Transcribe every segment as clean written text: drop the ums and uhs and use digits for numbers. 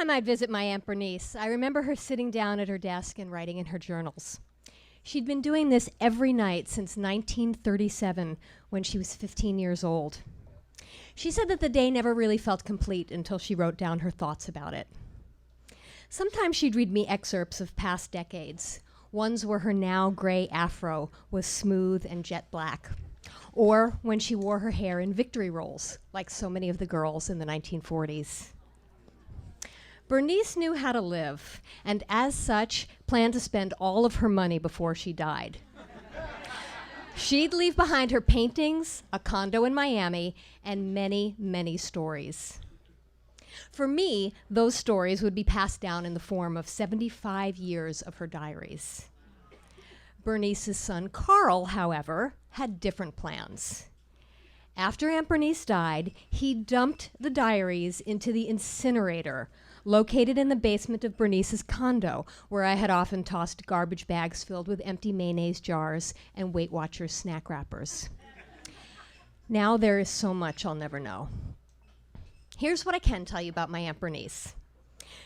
time I'd visit my Aunt Bernice, I remember her sitting down at her desk and writing in her journals. She'd been doing this every night since 1937, when she was 15 years old. She said that the day never really felt complete until she wrote down her thoughts about it. Sometimes she'd read me excerpts of past decades, ones where her now gray afro was smooth and jet black, or when she wore her hair in victory rolls, like so many of the girls in the 1940s. Bernice knew how to live, and as such, planned to spend all of her money before she died. She'd leave behind her paintings, a condo in Miami, and many, many stories. For me, those stories would be passed down in the form of 75 years of her diaries. Bernice's son, Carl, however, had different plans. After Aunt Bernice died, he dumped the diaries into the incinerator, located in the basement of Bernice's condo, where I had often tossed garbage bags filled with empty mayonnaise jars and Weight Watchers snack wrappers. Now there is so much I'll never know. Here's what I can tell you about my Aunt Bernice.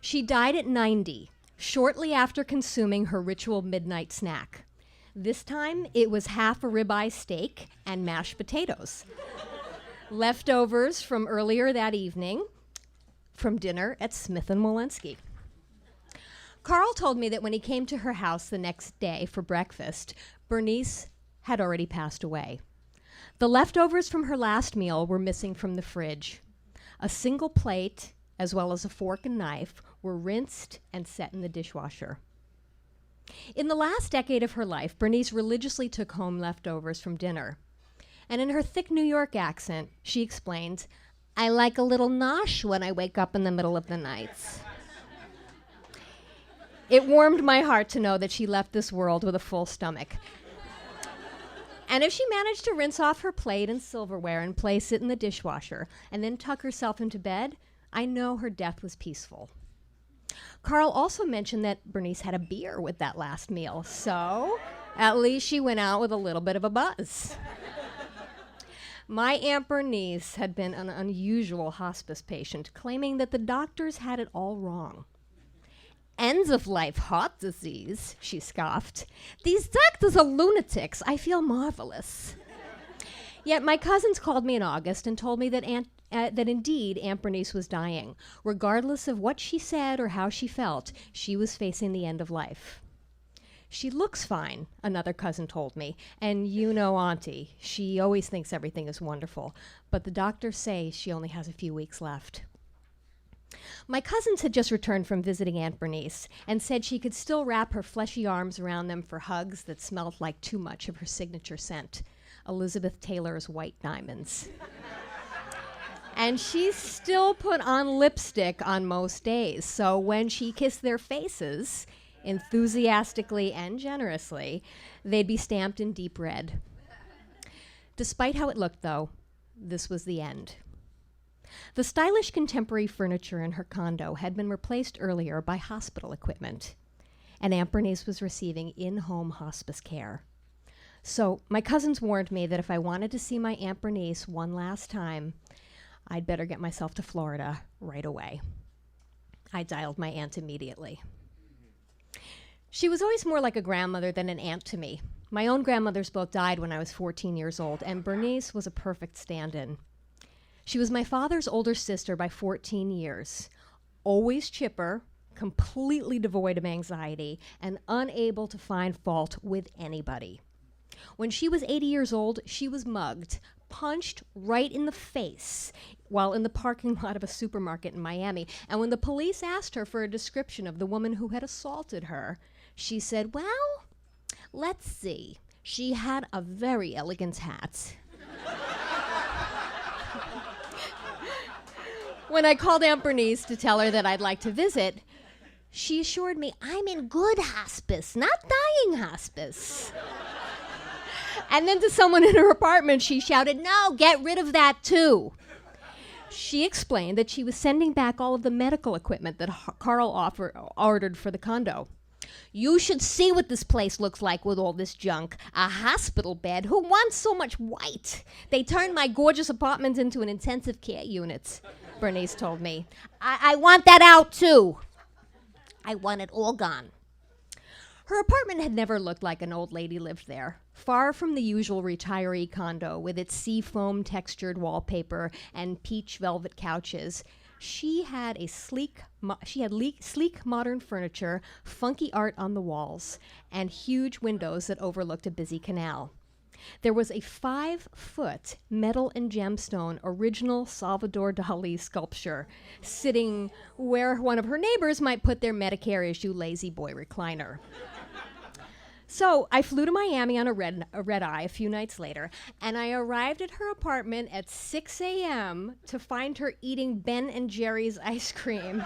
She died at 90, shortly after consuming her ritual midnight snack. This time, it was half a ribeye steak and mashed potatoes. Leftovers from earlier that evening, from dinner at Smith & Wollensky. Carl told me that when he came to her house the next day for breakfast, Bernice had already passed away. The leftovers from her last meal were missing from the fridge. A single plate, as well as a fork and knife, were rinsed and set in the dishwasher. In the last decade of her life, Bernice religiously took home leftovers from dinner. And in her thick New York accent, she explained, "I like a little nosh when I wake up in the middle of the nights." It warmed my heart to know that she left this world with a full stomach. And if she managed to rinse off her plate and silverware and place it in the dishwasher and then tuck herself into bed, I know her death was peaceful. Carl also mentioned that Bernice had a beer with that last meal, so at least she went out with a little bit of a buzz. My Aunt Bernice had been an unusual hospice patient, claiming that the doctors had it all wrong. "End-of-life heart disease," she scoffed. "These doctors are lunatics. I feel marvelous." Yet my cousins called me in August and told me that indeed Aunt Bernice was dying. Regardless of what she said or how she felt, she was facing the end of life. "She looks fine," another cousin told me, "and you know Auntie, she always thinks everything is wonderful, but the doctors say she only has a few weeks left." My cousins had just returned from visiting Aunt Bernice and said she could still wrap her fleshy arms around them for hugs that smelled like too much of her signature scent, Elizabeth Taylor's White Diamonds. And she still put on lipstick on most days, so when she kissed their faces, enthusiastically and generously, they'd be stamped in deep red. Despite how it looked, though, this was the end. The stylish contemporary furniture in her condo had been replaced earlier by hospital equipment, and Aunt Bernice was receiving in-home hospice care. So my cousins warned me that if I wanted to see my Aunt Bernice one last time, I'd better get myself to Florida right away. I dialed my aunt immediately. She was always more like a grandmother than an aunt to me. My own grandmothers both died when I was 14 years old, and Bernice was a perfect stand-in. She was my father's older sister by 14 years, always chipper, completely devoid of anxiety, and unable to find fault with anybody. When she was 80 years old, she was mugged, punched right in the face while in the parking lot of a supermarket in Miami. And when the police asked her for a description of the woman who had assaulted her, she said, "Well, let's see. She had a very elegant hat." When I called Aunt Bernice to tell her that I'd like to visit, she assured me, "I'm in good hospice, not dying hospice." And then to someone in her apartment, she shouted, "No, get rid of that too." She explained that she was sending back all of the medical equipment that Carl ordered for the condo. "You should see what this place looks like with all this junk. A hospital bed? Who wants so much white? They turned my gorgeous apartment into an intensive care unit." Bernice told me. I want that out too. I want it all gone. Her apartment had never looked like an old lady lived there. Far from the usual retiree condo with its seafoam textured wallpaper and peach velvet couches, she had sleek modern furniture, funky art on the walls, and huge windows that overlooked a busy canal. There was a 5-foot metal and gemstone original Salvador Dali sculpture sitting where one of her neighbors might put their Medicare issue Lazy Boy recliner. So I flew to Miami on a red eye a few nights later, and I arrived at her apartment at 6 a.m. to find her eating Ben and Jerry's ice cream.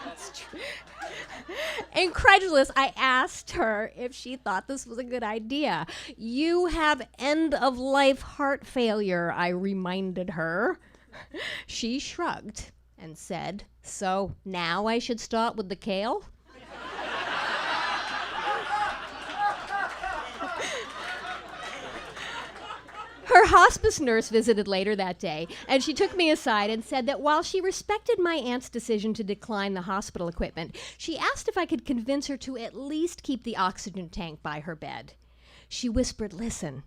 That's true. Incredulous, I asked her if she thought this was a good idea. You have end-of-life heart failure, I reminded her. She shrugged and said, "So now I should start with the kale?" Her hospice nurse visited later that day, and she took me aside and said that while she respected my aunt's decision to decline the hospital equipment, she asked if I could convince her to at least keep the oxygen tank by her bed. She whispered, "Listen,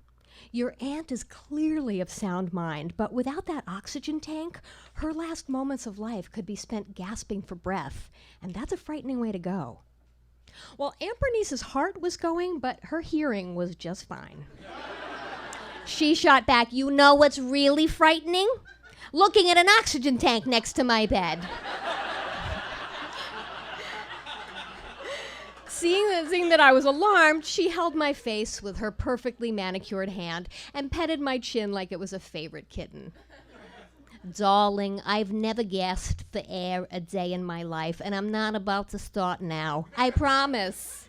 your aunt is clearly of sound mind, but without that oxygen tank, her last moments of life could be spent gasping for breath, and that's a frightening way to go." Well, Aunt Bernice's heart was going, but her hearing was just fine. She shot back, "You know what's really frightening? Looking at an oxygen tank next to my bed." Seeing that I was alarmed, she held my face with her perfectly manicured hand and petted my chin like it was a favorite kitten. "Darling, I've never gasped for air a day in my life, and I'm not about to start now. I promise."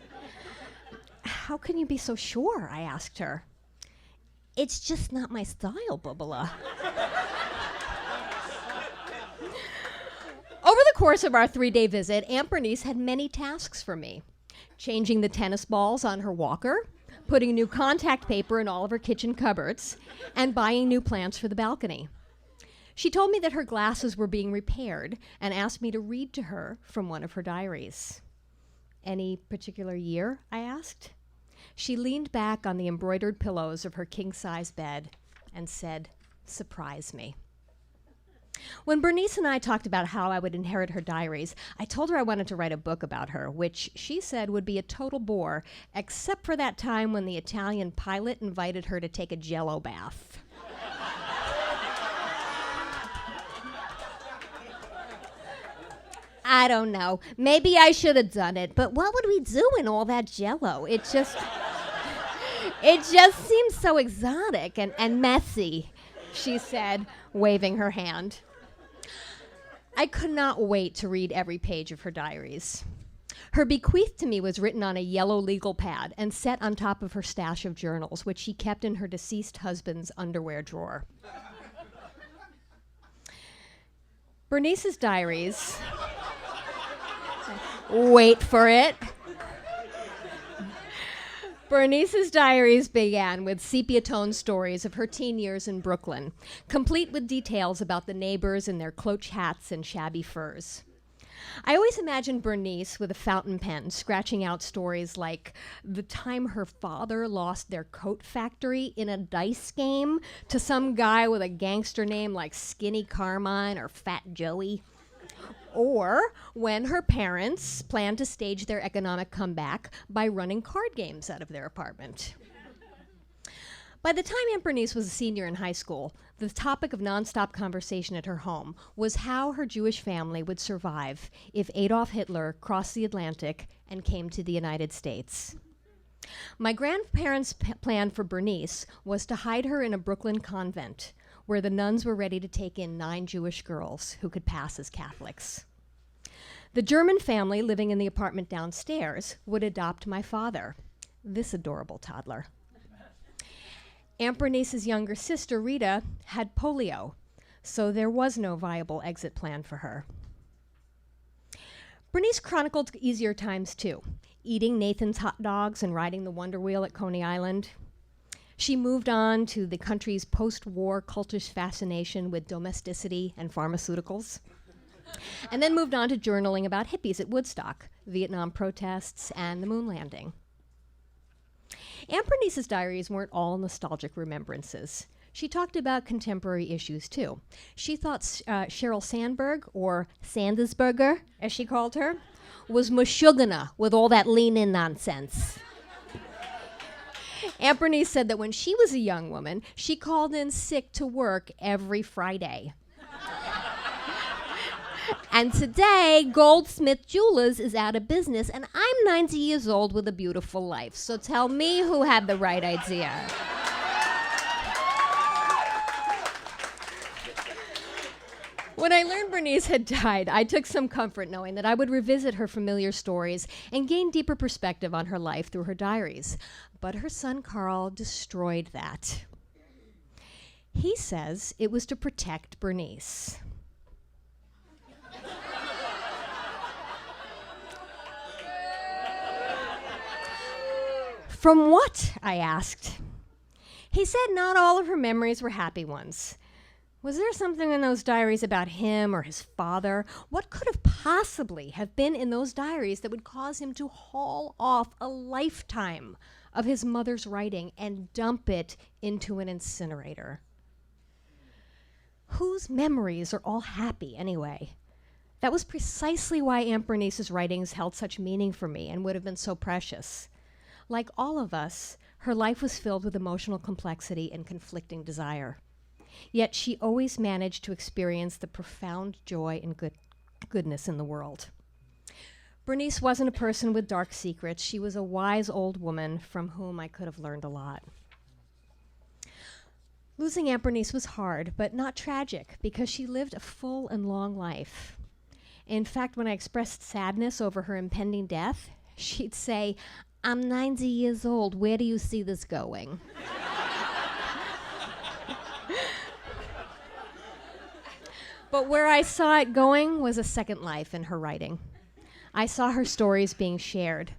"How can you be so sure?" I asked her. "It's just not my style, Bubala." Over the course of our 3-day visit, Aunt Bernice had many tasks for me. Changing the tennis balls on her walker, putting new contact paper in all of her kitchen cupboards, and buying new plants for the balcony. She told me that her glasses were being repaired and asked me to read to her from one of her diaries. "Any particular year?" I asked. She leaned back on the embroidered pillows of her king-size bed and said, "Surprise me." When Bernice and I talked about how I would inherit her diaries, I told her I wanted to write a book about her, which she said would be a total bore, except for that time when the Italian pilot invited her to take a Jell-O bath. I don't know. Maybe I should have done it, but what would we do in all that Jell-O? It just seems so exotic and messy, she said, waving her hand. I could not wait to read every page of her diaries. Her bequeath to me was written on a yellow legal pad and set on top of her stash of journals, which she kept in her deceased husband's underwear drawer. Bernice's diaries... Wait for it. Bernice's diaries began with sepia-toned stories of her teen years in Brooklyn, complete with details about the neighbors in their cloche hats and shabby furs. I always imagined Bernice with a fountain pen scratching out stories like the time her father lost their coat factory in a dice game to some guy with a gangster name like Skinny Carmine or Fat Joey. Or when her parents planned to stage their economic comeback by running card games out of their apartment. By the time Aunt Bernice was a senior in high school, the topic of nonstop conversation at her home was how her Jewish family would survive if Adolf Hitler crossed the Atlantic and came to the United States. My grandparents' plan for Bernice was to hide her in a Brooklyn convent, where the nuns were ready to take in 9 Jewish girls who could pass as Catholics. The German family living in the apartment downstairs would adopt my father, this adorable toddler. Aunt Bernice's younger sister, Rita, had polio, so there was no viable exit plan for her. Bernice chronicled easier times too, eating Nathan's hot dogs and riding the Wonder Wheel at Coney Island. She moved on to the country's post-war cultish fascination with domesticity and pharmaceuticals, and then moved on to journaling about hippies at Woodstock, Vietnam protests, and the moon landing. Anne Bernice's diaries weren't all nostalgic remembrances. She talked about contemporary issues, too. She thought Sheryl Sandberg, or Sandesberger, as she called her, was mushugana with all that lean-in nonsense. Aunt Bernice said that when she was a young woman, she called in sick to work every Friday. And today, Goldsmith Jewelers is out of business, and I'm 90 years old with a beautiful life. So tell me who had the right idea. When I learned Bernice had died, I took some comfort knowing that I would revisit her familiar stories and gain deeper perspective on her life through her diaries. But her son Carl destroyed that. He says it was to protect Bernice. From what? I asked. He said not all of her memories were happy ones. Was there something in those diaries about him or his father? What could have possibly have been in those diaries that would cause him to haul off a lifetime of his mother's writing and dump it into an incinerator? Whose memories are all happy anyway? That was precisely why Aunt Bernice's writings held such meaning for me and would have been so precious. Like all of us, her life was filled with emotional complexity and conflicting desire. Yet she always managed to experience the profound joy and goodness in the world. Bernice wasn't a person with dark secrets. She was a wise old woman from whom I could have learned a lot. Losing Aunt Bernice was hard, but not tragic, because she lived a full and long life. In fact, when I expressed sadness over her impending death, she'd say, "I'm 90 years old. Where do you see this going?" But where I saw it going was a second life in her writing. I saw her stories being shared.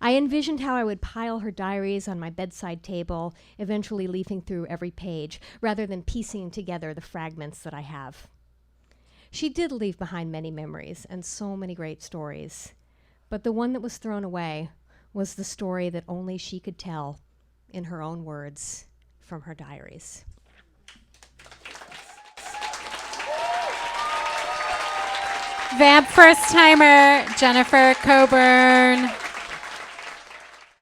I envisioned how I would pile her diaries on my bedside table, eventually leafing through every page, rather than piecing together the fragments that I have. She did leave behind many memories and so many great stories, but the one that was thrown away was the story that only she could tell in her own words from her diaries. VAMP first-timer, Jennifer Coburn.